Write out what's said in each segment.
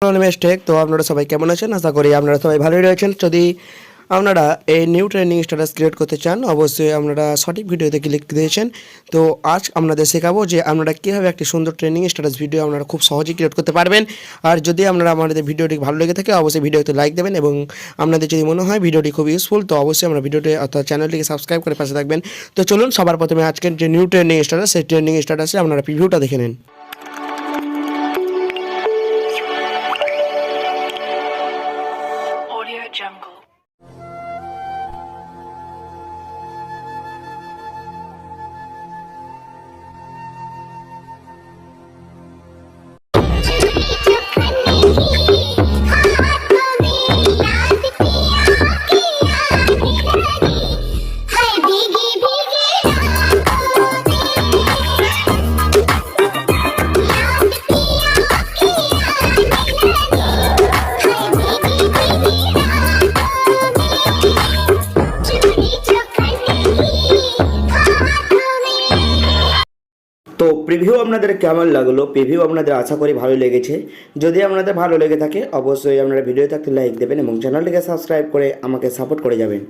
Mistake তো আপনারা সবাই কেমন আছেন? আশা করি আপনারা সবাই ভালোই রয়েছেন। যদি আপনারা এই নিউ ট্রেনিং স্ট্যাটাস ক্রিয়েট করতে চান, অবশ্যই আপনারা সঠিক ভিডিওতে ক্লিক দিয়েছেন। তো আজ আপনাদের শেখাবো যে আপনারা কীভাবে একটি সুন্দর ট্রেনিং স্ট্যাটাস ভিডিও আপনারা খুব সহজেই ক্রিয়েট করতে পারবেন। আর যদি আপনারা আমাদের ভিডিওটি ভালো লেগে থাকে অবশ্যই ভিডিওতে লাইক দেবেন, এবং আপনাদের যদি মনে হয় ভিডিওটি খুব ইউজফুল তো অবশ্যই আমরা ভিডিওটি অর্থাৎ চ্যানেলটিকে সাবস্ক্রাইব করে পাশে থাকবেন। তো চলুন সবার প্রথমে আজকের যে নিউ ট্রেনিং স্ট্যাটাস, সেই ট্রেনিং স্ট্যাটাসে আপনারা প্রিভিউটা দেখে নিন। Jungle. তো প্রিভিউ আপনাদের কেমন লাগলো? প্রিভিউ আপনাদের আশা করি ভালো লেগেছে। যদি আপনাদের ভালো লেগে থাকে অবশ্যই আপনারা ভিডিওতে একটা লাইক দেবেন এবং চ্যানেলটিকে সাবস্ক্রাইব করে আমাকে সাপোর্ট করে যাবেন।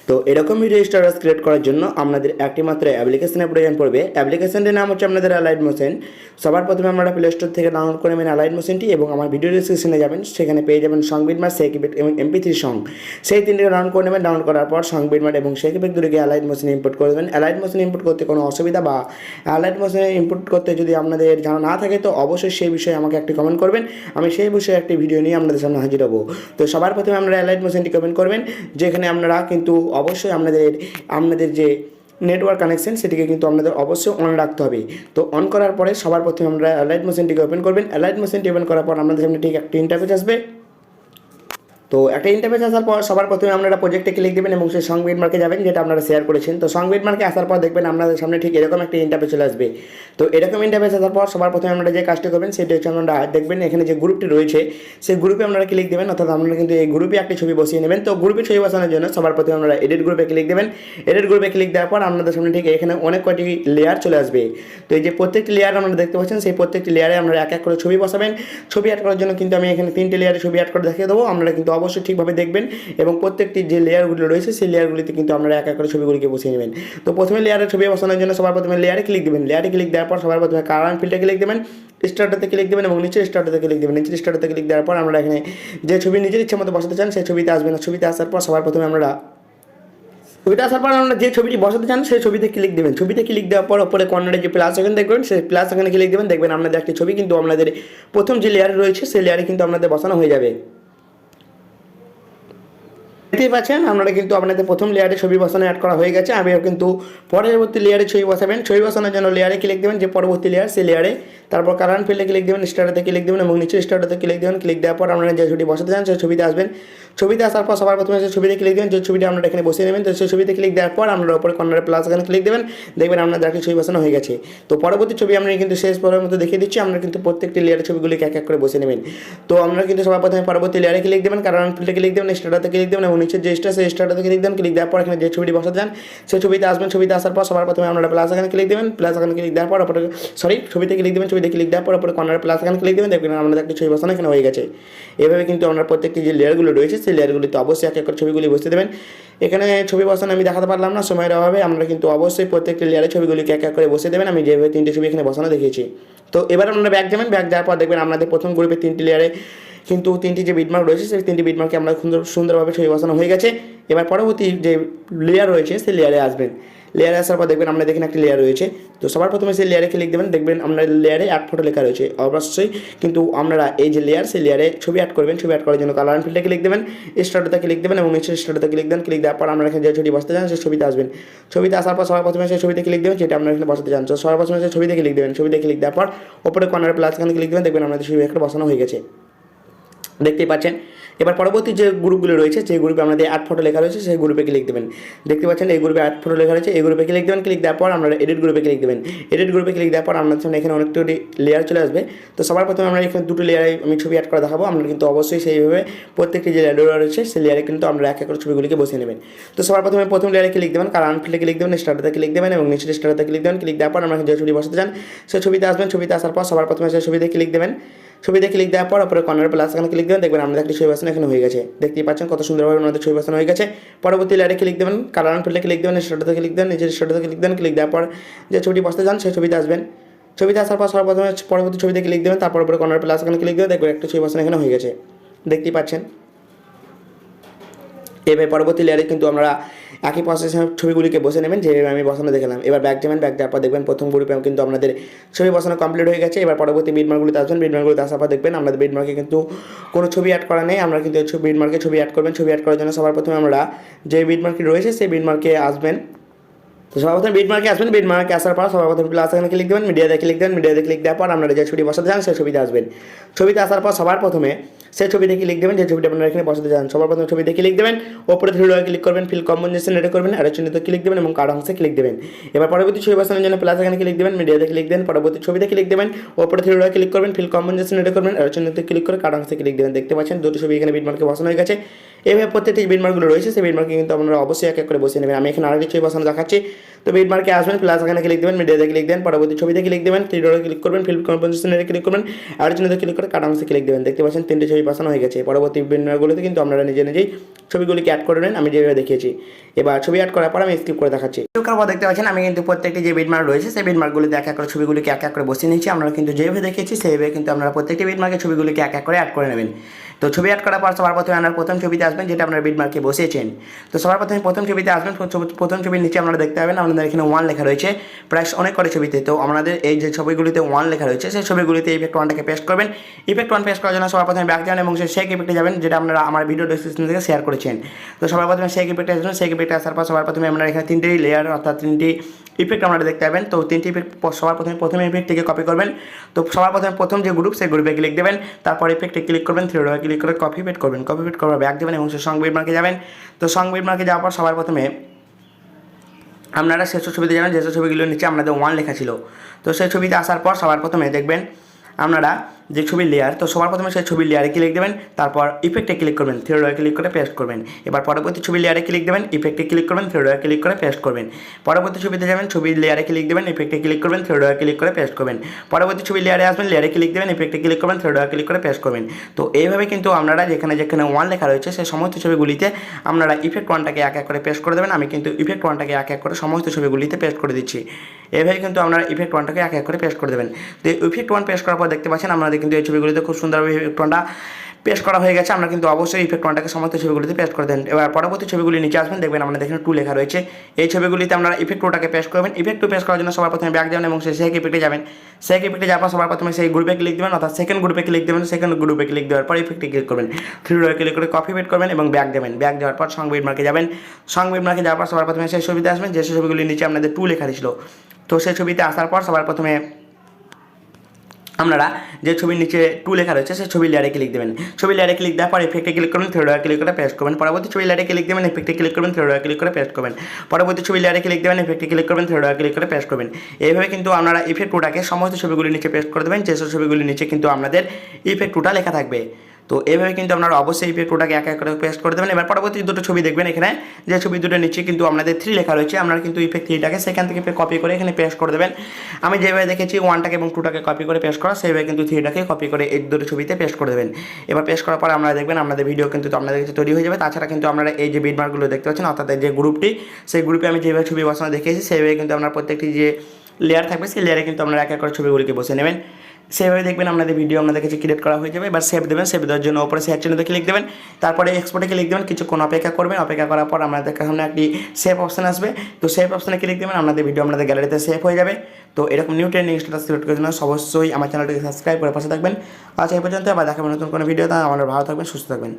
তো এরকম ভিডিও স্ট্যাটাস ক্রিয়েট করার জন্য আপনাদের একটি মাত্র অ্যাপ্লিকেশনের প্রয়োজন পড়বে। অ্যাপ্লিকেশনটির নাম হচ্ছে আপনাদের অ্যালাইট মোশন। সবার প্রথমে আপনারা প্লে স্টোর থেকে ডাউনলোড করে নেবেন অ্যালাইট মোশনটি, এবং আমার ভিডিও ডিসক্রিপশনে যাবেন, সেখানে পেয়ে যাবেন সংবিদমার, শেকিবেট এবং MP3 সং। সেই তিনটিকে ডাউনলোড করে নেবেন। ডাউনলোড করার পর সংবিদমার এবং শেকিবেট দুটোকে অ্যালাইট মোশনে ইম্পোর্ট করে দেবেন। অ্যালাইট মোশনে ইম্পোর্ট করতে কোনো অসুবিধা বা অ্যালাইট মোশনে ইম্পোর্ট করতে যদি আপনাদের জানা না থাকে তো অবশ্যই সেই বিষয়ে আমাকে একটি কমেন্ট করবেন। আমি সেই বিষয়ে একটি ভিডিও নিয়ে আপনাদের সামনে হাজির হব। তো সবার প্রথমে আপনারা অ্যালাইট মোশনটি কমেন্ট করবেন, যেখানে আপনারা কিন্তু অবশ্যই আপনাদের যে নেটওয়ার্ক কানেকশন সেটিকে কিন্তু আপনাদের অবশ্যই অন রাখতে হবে। তো অন করার পরে সবার প্রথমে আপনারা অ্যালাইট মোশনটিকে ওপেন করবেন। অ্যালাইট মোশনটি ওপেন করার পর আপনাদের সামনে ঠিক একটি ইন্টারফেস আসবে। তো একটা ইন্টারফেস আসার পর সবার প্রথমে আপনারা প্রজেক্টে ক্লিক দেবেন এবং সেই সংবিদ মার্কে যাবেন, যেটা আপনারা শেয়ার করেছেন। তো সংবিদ মার্কে আসার পর দেখবেন আপনাদের সামনে ঠিক এরকম একটা ইন্টারফেস চলে আসবে। তো এরকম ইন্টারফেস আসার পর সবার প্রথমে আপনারা যে কাজটি করবেন সেটি হচ্ছে আপনারা দেখবেন এখানে যে গ্রুপটি রয়েছে সেই গ্রুপে আপনারা ক্লিক দেবেন, অর্থাৎ আপনারা কিন্তু এই গ্রুপে একটি ছবি বসিয়ে নেবেন। তো গ্রুপে ছবি বসানোর জন্য সবার প্রথমে আপনারা এডিট গ্রুপে ক্লিক দেবেন। এডিট গ্রুপে ক্লিক দেওয়ার পর আপনাদের সামনে ঠিক এখানে অনেক কয়টি লেয়ার চলে আসবে। তো এই যে প্রত্যেকটি লেয়ার আপনারা দেখতে পাচ্ছেন, সেই প্রত্যেকটি লেয়ারে আপনারা এক এক করে ছবি বসাবেন। ছবি অ্যাড করার জন্য কিন্তু আমি এখানে 3টি লেয়ারে ছবি অ্যাড করে দেখিয়ে দেবো। আপনারা কিন্তু অবশ্যই ঠিকভাবে দেখবেন এবং প্রত্যেকটি যে লেয়ারগুলো রয়েছে সেই লেয়ারগুলিতে কিন্তু আপনারা এক এক করে ছবিগুলিকে বসিয়ে নেবেন। তো প্রথমে লেয়ারে ছবি বসানোর জন্য সবার প্রথমে লেয়ারে ক্লিক দেবেন। লেয়ারে ক্লিক দেওয়ার পর সবার প্রথমে কালার ফিল্ডে ক্লিক দেবেন, স্টার্টতে ক্লিক দেবেন এবং নিচে স্টার্টতে ক্লিক দেবেন। নিচে স্টার্টতে ক্লিক দেওয়ার পর আমরা এখানে যে ছবি নিজের ইচ্ছা মতো বসাতে চান সেই ছবিতে আসবেন। ছবিতে আসার পর সবার প্রথমে আমরা ছবিটা আসার পর আমরা যে ছবিটি বসাতে চান সেই ছবিতে ক্লিক দেবেন। ছবিতে ক্লিক দেওয়ার পর ওপরে কর্নারে যে প্লাস আইকন দেখবেন সেই প্লাস আইকনে ক্লিক দেবেন। দেখবেন আপনাদের একটি ছবি কিন্তু আপনাদের প্রথম যে লেয়ারে রয়েছে সেই লেয়ারে কিন্তু আপনাদের বসানো হয়ে যাবে। দেখতেই পাচ্ছেন আপনারা কিন্তু আপনাদের প্রথম লেয়ারে ছবি বসানো অ্যাড করা হয়ে গেছে। আমিও কিন্তু পরবর্তী লেয়ারে ছবি বসাবেন। ছবি বসানোর জন্য লেয়ারে ক্লিক দেবেন, যে পরবর্তী লেয়ার সেই লেয়ারে, তারপর কালার ফিল্ডে ক্লিক দেবেন, স্টার্টতে ক্লিক দেবেন এবং নিচে স্টার্টতে ক্লিক দেবেন। ক্লিক দেওয়ার পর আপনারা যে ছবিটি বসাতে চান সেই ছবিতে আসবেন। ছবিতে আসার পর সবার প্রথমে সেই ছবিতে ক্লিক দেবেন, যে ছবিটা আপনারা এখানে বসিয়ে নেবেন। তো সেই ছবিতে ক্লিক দেওয়ার পর আপনারা উপরে কর্নারে প্লাস এখানে ক্লিক দেবেন। দেখবেন আপনাদের একটি ছবি বসানো হয়ে গেছে। তো পরবর্তী ছবি আমরা কিন্তু শেষ পরের মতো দেখিয়ে দিচ্ছি। আমরা কিন্তু প্রত্যেকটি লেয়ারের ছবিগুলিকে এক এক করে বসে নেবেন। তো আমরা কিন্তু সবার প্রথমে পরবর্তী লেয়ারে ক্লিক দেবেন, কালার ফিল্ডে ক্লিক দেবেন, স্টার্টতে ক্লিক দেবেন এবং নিচে যে সেই স্টার্টতে ক্লিক দেবেন। ক্লিক দেওয়ার পর এখানে যে ছবিটি বসাতে চান সেই ছবিতে আসবেন। ছবিতে আসার পর সবার প্রথমে আপনারা প্লাস এখানে ক্লিক দেবেন। প্লাস এখানে ক্লিক দেওয়ার পর ওপরে ছবিতে ক্লিক দেবেন। ছবিতে ক্লিক দেওয়ার পর ওপরে কর্নারে প্লাস এখানে ক্লিক দেবেন। দেখবেন আমাদের একটি ছবি বসানো এখানে হয়ে গেছে। এভাবে কিন্তু আমরা প্রত্যেকটি যে লেয়ারগুলো রয়েছে সেই লেয়ারগুলিতে অবশ্যই এক এক করে ছবিগুলি বসিয়ে দেবেন। এখানে ছবি বসানো আমি দেখাতে পারলাম না সময়ের অভাবে। আমরা কিন্তু অবশ্যই প্রত্যেকটি লেয়ারে ছবিগুলিকে এক এক করে বসিয়ে দেবেন, আমি যেভাবে 3টে ছবি এখানে বসানো দেখিয়েছি। তো এবার আপনারা ব্যাক যাবেন। ব্যাক যাওয়ার পর দেখবেন আপনাদের প্রথম গ্রুপে 3টি লেয়ারে কিন্তু 3টি যে বিটমার্ক রয়েছে সেই 3টি বিটমার্কে আমরা সুন্দরভাবে ছবি বসানো হয়ে গেছে। এবার পরবর্তী যে লেয়ার রয়েছে সেই লেয়ারে আসবেন। লেয়ারে আসার পর দেখবেন আপনাদের এখানে একটি লেয়ার রয়েছে। তো সবার প্রথমে সেই লেয়ারে ক্লিক দেবেন। দেখবেন আপনার লেয়ারে অ্যাড ফটো লেখা রয়েছে। অবশ্যই কিন্তু আপনারা এই যে লেয়ার সেই লেয়ারে ছবি অ্যাড করবেন। ছবি অ্যাড করার জন্য কালার ফিল্ডে ক্লিক দেবেন, স্টার্টতে ক্লিক দেবেন এবং নিচে স্টার্টতে ক্লিক দেন। ক্লিক দেওয়ার পর আপনারা এখানে যে ছবি বসাতে চান সেই ছবিতে আসবেন। ছবিতে আসার পর সবার প্রথমে সেই ছবিতে ক্লিক দেবেন যেটা আপনারা এখানে বসাতে চান। তো সবার প্রথমে সেই ছবিতে ক্লিক দেবেন। ছবিতে ক্লিক দেওয়ার পর ওপরে কর্নারে প্লাস এখানে ক্লিক দেবেন। দেখবেন আপনাদের ছবি একটা বসানো হয়ে গেছে, দেখতেই পাচ্ছেন। এবার পরবর্তী যে গ্রুপগুলো রয়েছে যে গ্রুপে আমাদের অ্যাড ফটো লেখা রয়েছে সেই গ্রুপে ক্লিক দেবেন। দেখতে পাচ্ছেন এই গ্রুপে অ্যাড ফটো লেখা রয়েছে, এই গ্রুপে ক্লিক দেবেন। ক্লিক দেওয়ার পর আপনারা এডিট গ্রুপে ক্লিক দেবেন। এডিট গ্রুপে ক্লিক দেওয়ার পর আপনাদের সামনে এখানে অনেকটি লেয়ার চলে আসবে। তো সবার প্রথমে আমরা এখানে দুটো লেয়ারে আমি ছবি অ্যাড করে দেখাবো। আমরা কিন্তু অবশ্যই সেইভাবে প্রত্যেকটি যে লেয়ার রয়েছে সেই লেয়ারে কিন্তু আমরা এক এক করে ছবিগুলিকে বসিয়ে নেবেন। তো সবার প্রথমে প্রথম লেয়ারে ক্লিক দেবেন, কালার ফিল্ডে ক্লিক দেবেন, স্টার্টতে ক্লিক দেবেন এবং নিচে স্টার্টতে ক্লিক দেবেন। ক্লিক দেওয়ার পর আমরা যে ছবি বসাতে চান সেই ছবিতে আসবেন। ছবিতে আসার পর সবার প্রথমে সেই ছবিতে ক্লিক দেবেন। ছবিতে ক্লিক দেওয়ার পর ওপরে কর্নার প্লাস এখানে ক্লিক দেবেন, দেখবেন আমাদের একটি ছবি বসানো এখানে হয়ে গেছে। দেখতেই পাচ্ছেন কত সুন্দরভাবে আমাদের ছবি বসানো হয়ে গেছে। পরবর্তী লেয়ারে ক্লিক দেবেন, কালার ফিল্ডে ক্লিক দেবেন, স্টার্টে ক্লিক দেবেন, নিজের স্টার্টে ক্লিক দেবেন। ক্লিক দেওয়ার পর যে ছবিটি বসতে যান সেই ছবিতে আসবেন। ছবিতে আসার পর সর্বপ্রথমে পরবর্তী ছবিতে ক্লিক দেবেন, তারপর উপরে কর্নার প্লাস এখানে ক্লিক দেবেন, দেখবেন একটা ছবি বসানো এখানে হয়ে গেছে। দেখতেই পাচ্ছেন। এবার পরবর্তী লেয়ারে কিন্তু আমরা একই প্রসেসে ছবিগুলিকে বসে নেবেন, যেভাবে আমি বসানো দেখালাম। এবার ব্যাক যাবেন, ব্যাক যাওয়ার পর দেখবেন প্রথম গ্রুপে কিন্তু আমাদের ছবি বসানো কমপ্লিট হয়ে গেছে। এবার পরবর্তী বিটমার্কগুলিতে আসবেন, বিটমার্কগুলিতে আসার পর দেখবেন আমাদের বিটমার্কে কিন্তু কোনো ছবি অ্যাড করা নেই। আমরা কিন্তু বিটমার্কে ছবি অ্যাড করবেন। ছবি অ্যাড করার জন্য সবার প্রথমে আমরা যে বিটমার্কটি রয়েছে সেই বিটমার্কে আসবেন। তো সবার প্রথমে বিটমার্কে আসবেন, বিটমার্কে আসার পর সবার প্রথমে প্লাস এখানে ক্লিক দেবেন, মিডিয়াতে ক্লিক দেবেন, মিডিয়াতে ক্লিক দেওয়ার পর আপনারা যে ছবি বসাতে চান সেই ছবিতে আসবেন। ছবিতে আসার পর সবার প্রথমে সেই ছবিতে ক্লিক দেবেন যে ছবিটা আপনারা এখানে বসাতে চান। সবার প্রথমে ছবিতে ক্লিক দেবেন, ওপরে থ্রি ডটে ক্লিক করবেন, ফিল কম্বিনেশন এটা করবেন, আর চিহ্নিত ক্লিক দেবেন এবং কার্ড অংশে ক্লিক দেবেন। এবার পরবর্তী ছবি বসানোর জন্য প্লাস এখানে ক্লিক দেবেন, মিডিয়াতে ক্লিক দেবেন, পরবর্তী ছবিতে ক্লিক দেবেন, ওপরে থ্রি ডটে ক্লিক করবেন, ফিল কম্বিনেশন এটা করবেন, আর চিহ্নিত ক্লিক করে কার্ড অংশে ক্লিক দেবেন। দেখতে পাচ্ছেন দুটো ছবি এখানে বিটমার্কে বসানো হয়ে গেছে। এইভাবে প্রত্যেকটি বিটমার্কগুলো রয়েছে সেই বিটমার্কে কিন্তু আপনারা অবশ্যই এক এক করে বসিয়ে নেবেন। আমি এখানে আরেকটি ছবি বসানো দেখাচ্ছি। তো বিটমার্কে আসবেন, প্লাস এখানে ক্লিক দেবেন, মিডিয়াতে ক্লিক দেন, পরবর্তী ছবিতে ক্লিক দেবেন, থ্রি ডটে ক্লিক করবেন, ফিল কম্বিনেশনে ক্লিক করবেন, আর চিহ্নিত ক্লিক করে কার্ড অংশে ক্লিক দেবেন। দেখতে পাচ্ছেন তিনটে ছবি বসানো হয়ে গেছে। পরবর্তী বিটমার্কগুলোতে কিন্তু আপনারা নিজেই ছবিগুলিকে অ্যাড করে নেন, আমি যেভাবে দেখিয়েছি। এবার ছবি অ্যাড করার পর আমি স্কিপ করে দেখাচ্ছি। দেখতে পাচ্ছেন আমি কিন্তু প্রত্যেকটি যে বিটমার্ক রয়েছে সেই বিটমার্কগুলিতে এক এক করে ছবিগুলিকে এক এক করে বসিয়ে নিয়েছি। আপনারা কিন্তু যেভাবে দেখিয়েছি সেইভাবে কিন্তু আপনারা প্রত্যেকটি বিটমার্কের ছবিগুলিকে এক এক করে অ্যাড করে নেবেন। তো ছবি অ্যাড করার পর সবার প্রথমে আপনার প্রথম ছবিতে আসবেন যেটা আপনার বিটমার্কে বসিয়েছেন। তো সবার প্রথমে প্রথম ছবিতে আসবেন। প্রথম ছবির নিচে আপনারা দেখতে পাবেন আপনাদের এখানে 1 লেখা রয়েছে প্রায় অনেক করে ছবিতে। তো আমাদের এই যে ছবিগুলিতে 1 লেখা রয়েছে সেই ছবিগুলিতে ইফেক্ট 1টাকে পেস্ট করবেন। ইফেক্ট 1 পেস্ট করার জন্য সবার প্রথমে ব্যাক যান এবং সেই শেক ইফেক্টে যাবেন যেটা আপনারা আমার ভিডিও ডেসক্রিপশন থেকে শেয়ার করেছেন। তো সবার প্রথমে শেক ইফেক্টে আসবেন। শেক ইফেক্টে আসার পর সবার প্রথমে আপনারা এখানে 3টি লেয়ার অর্থাৎ 3টি ইফেক্ট আপনারা দেখতে পাবেন। তো 3টি ইফেক্ট সবার প্রথমে ইফেক্টটিকে কপি করবেন। তো সবার প্রথম যে গ্রুপ সেই গ্রুপে ক্লিক দেবেন, তারপর ইফেক্টে ক্লিক করবেন, থ্রি ডটে ক্লিক করে কপি পেস্ট করবেন। কপি পেস্ট করার ব্যাক দেবেন এবং সেই সং বিটমার্কে যাবেন। তো সং বিটমার্কে যাওয়ার পর সবার প্রথমে আপনারা সেসব ছবিতে যাবেন যেসব ছবিগুলোর নিচে আপনাদের 1 লেখা ছিল। তো সেই ছবিতে আসার পর সবার প্রথমে দেখবেন আপনারা যে ছবির লেয়ার, তো সবার প্রথমে সেই ছবির লেয়ারে ক্লিক দেবেন, তারপর ইফেক্টে ক্লিক করবেন, থ্রি ডটে ক্লিক করে পেস্ট করবেন। এবার পরবর্তী ছবির লেয়ারে ক্লিক দেবেন, ইফেক্টে ক্লিক করবেন, থ্রি ডটে ক্লিক করে পেস্ট করবেন। পরবর্তী ছবিতে যাবেন, ছবির লেয়ারে ক্লিক দেবেন, ইফেক্টে ক্লিক করবেন, থ্রি ডটে ক্লিক করে পেস্ট করবেন। পরবর্তী ছবির লেয়ারে আসবেন, লেয়ারে ক্লিক দেবেন, ইফেক্টে ক্লিক করবেন, থ্রি ডটে ক্লিক করে পেস্ট করবেন। তো এইভাবে কিন্তু আপনারা যেখানে 1 লেখা রয়েছে সেই সমস্ত ছবিগুলিতে আপনারা ইফেক্ট 1টাকে এক এক করে পেস্ট করে দেবেন। আমি কিন্তু ইফেক্ট 1টাকে এক এক করে সমস্ত ছবিগুলিতে পেস্ট করে দিচ্ছি। এইভাবে কিন্তু আপনারা ইফেক্ট 1টাকে এক এক করে পেস্ট করে দেবেন। তো ইফেক্ট 1 পেস্ট করার পর দেখতে পাচ্ছেন আমাদের কিন্তু এই ছবিগুলিতে খুব সুন্দরভাবে ইফেক্ট 1টা পেস্ট করা হয়ে গেছে। আমরা কিন্তু অবশ্যই ইফেক্ট 1টাকে সমস্ত ছবিগুলিতে পেস্ট করে দেন। এবার পরবর্তী ছবিগুলি নিচে আসবেন, দেখবেন আমাদের এখানে 2 লেখা রয়েছে। এই ছবিগুলিতে আপনারা ইফেক্ট 2টাকে পেস্ট করবেন। ইফেক্ট 2 পেস্ট করার জন্য সবার প্রথমে ব্যাক যাবেন এবং সেই শেক ইফেক্টে যাবেন। শেক ইফেক্টে যাওয়ার পর সবার প্রথমে সেই গ্রুপে ক্লিক দেবেন অর্থাৎ সেকেন্ড গ্রুপে ক্লিক দেবেন। সেকেন্ড গ্রুপে ক্লিক দেওয়ার পর ইফেক্টে ক্লিক করবেন, থ্রি ডটে ক্লিক করে কপি পেস্ট করবেন এবং ব্যাক দেবেন। ব্যাক যাওয়ার পর সং বিটমার্কে যাবেন। সং বিটমার্কে যাওয়ার পর সবার প্রথমে সেই ছবিতে আসবেন যে ছবিগুলির নিচে আপনাদের 2 লেখা ছিল। তো সেই ছবিতে আসার পর সবার প্রথমে আপনারা যে ছবির নিচে 2 লেখা রয়েছে সেই ছবির লেয়ারে ক্লিক দেবেন। ছবির লেয়ারে ক্লিক দেওয়ার পর ইফেক্টে ক্লিক করবেন, থ্রি ডটে ক্লিক করে পেস্ট করবেন। পরবর্তী ছবির লেয়ারে ক্লিক দেবেন, ইফেক্টে ক্লিক করবেন, থ্রি ডটে ক্লিক করে পেস্ট করবেন। পরবর্তী ছবির লেয়ারে ক্লিক দেবেন, ইফেক্টে ক্লিক করবেন, থ্রি ডটে ক্লিক করে পেস্ট করবেন। এইভাবে কিন্তু আপনারা ইফেক্ট 2টাকে সমস্ত ছবিগুলির নিচে পেস্ট করে দেবেন যেসব ছবিগুলির নিচে কিন্তু আপনাদের ইফেক্ট 2টা লেখা থাকবে। তো এইভাবে কিন্তু আপনারা অবশ্যই ইফেক্ট 2টাকে এক এক করে পেস্ট করে দেবেন। এবার পরবর্তী দুটো ছবি দেখবেন, এখানে যে ছবি দুটোর নিচে কিন্তু আপনাদের 3 লেখা রয়েছে। আপনারা কিন্তু ইফেক্ট 3টাকে সেখান থেকে কপি করে এখানে পেস্ট করে দেবেন। আমি যেভাবে দেখেছি 1টাকে এবং 2টাকে কপি করে পেস্ট করা, সেইভাবে কিন্তু 3টাকে কপি করে এই দুটো ছবিতে পেস্ট করে দেবেন। এবার পেস্ট করার পর আপনারা দেখবেন আপনাদের ভিডিও কিন্তু আপনাদের কাছে তৈরি হয়ে যাবে। তাছাড়া কিন্তু আপনারা এই যে বিটমার্কগুলো দেখতে পাচ্ছেন অর্থাৎ যে গ্রুপটি, সেই গ্রুপে আমি যেভাবে ছবি বসানো দেখিয়েছি সেইভাবে কিন্তু আপনার প্রত্যেকটি যে লেয়ার থাকবে সেই লেয়ারে কিন্তু আপনারা এক এক করে ছবিগুলিকে বসে নেবেন। সেভাবে দেখবেন আপনাদের ভিডিও আপনাদের কাছে ক্রিয়েট করা হয়ে যাবে। এবার সেভ দেবেন। সেভ দেওয়ার জন্য উপরে শেয়ার চিহ্নতে ক্লিক দেবেন, তারপরে এক্সপোর্টে ক্লিক দেবেন, কিছুক্ষণ অপেক্ষা করবেন। অপেক্ষা করার পর আপনাদের সামনে একটি সেভ অপশন আসবে। তো সেভ অপশনে ক্লিক দেবেন, আপনাদের ভিডিও আপনাদের গ্যালারিতে সেভ হয়ে যাবে। তো এরকম নিউ ট্রেন্ডিং স্ট্যাটাস সিলেক্ট করার জন্য অবশ্যই আমার চ্যানেলটিকে সাবস্ক্রাইব করে পাশে থাকবেন। আজ এই পর্যন্ত, আবার দেখাবেন নতুন কোনো ভিডিও। তা আমাদের ভালো থাকবেন, সুস্থ থাকবেন।